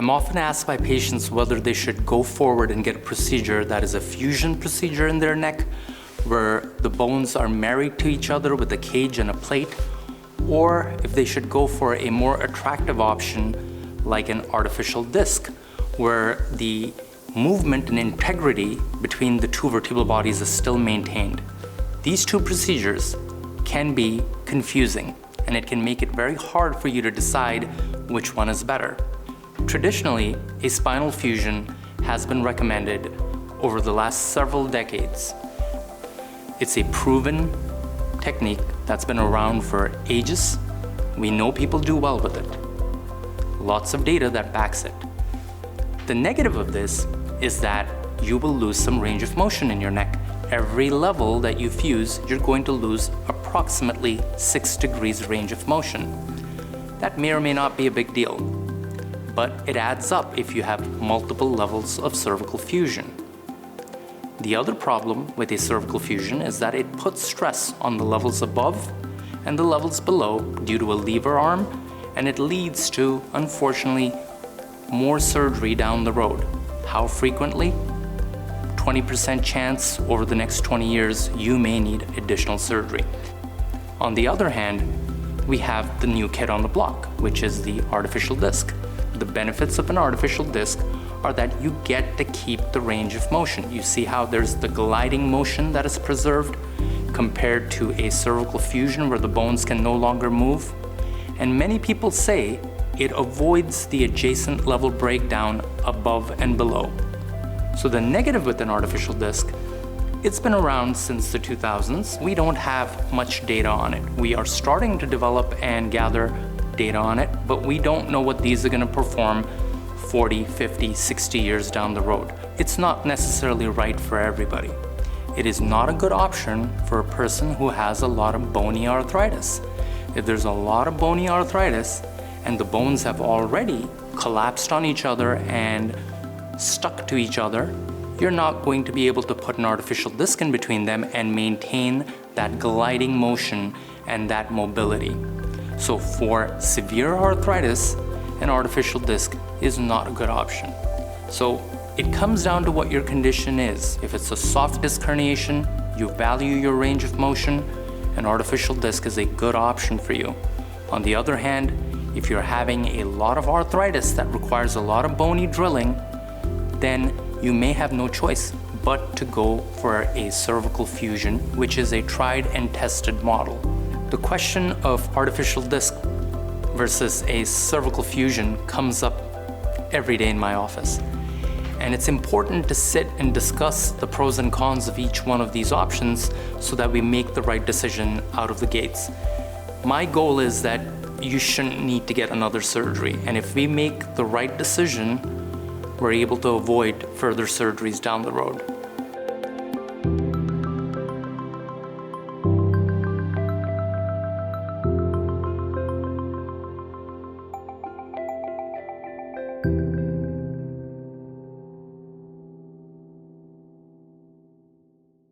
I'm often asked by patients whether they should go forward and get a procedure that is a fusion procedure in their neck, where the bones are married to each other with a cage and a plate, or if they should go for a more attractive option like an artificial disc, where the movement and integrity between the two vertebral bodies is still maintained. These two procedures can be confusing, and it can make it very hard for you to decide which one is better. Traditionally, a spinal fusion has been recommended over the last several decades. It's a proven technique that's been around for ages. We know people do well with it. Lots of data that backs it. The negative of this is that you will lose some range of motion in your neck. Every level that you fuse, you're going to lose approximately 6 degrees range of motion. That may or may not be a big deal, but it adds up if you have multiple levels of cervical fusion. The other problem with a cervical fusion is that it puts stress on the levels above and the levels below due to a lever arm, and it leads to, unfortunately, more surgery down the road. How frequently? 20% chance over the next 20 years you may need additional surgery. On the other hand, we have the new kid on the block, which is the artificial disc. The benefits of an artificial disc are that you get to keep the range of motion. You see how there's the gliding motion that is preserved compared to a cervical fusion where the bones can no longer move. And many people say it avoids the adjacent level breakdown above and below. So the negative with an artificial disc, it's been around since the 2000s. We don't have much data on it. We are starting to develop and gather data on it, but we don't know what these are going to perform 40, 50, 60 years down the road. It's not necessarily right for everybody. It is not a good option for a person who has a lot of bony arthritis. If there's a lot of bony arthritis and the bones have already collapsed on each other and stuck to each other, you're not going to be able to put an artificial disc in between them and maintain that gliding motion and that mobility. So for severe arthritis, an artificial disc is not a good option. So it comes down to what your condition is. If it's a soft disc herniation, you value your range of motion, an artificial disc is a good option for you. On the other hand, if you're having a lot of arthritis that requires a lot of bony drilling, then you may have no choice but to go for a cervical fusion, which is a tried and tested model. The question of artificial disc versus a cervical fusion comes up every day in my office. And it's important to sit and discuss the pros and cons of each one of these options so that we make the right decision out of the gates. My goal is that you shouldn't need to get another surgery. And if we make the right decision, we're able to avoid further surgeries down the road.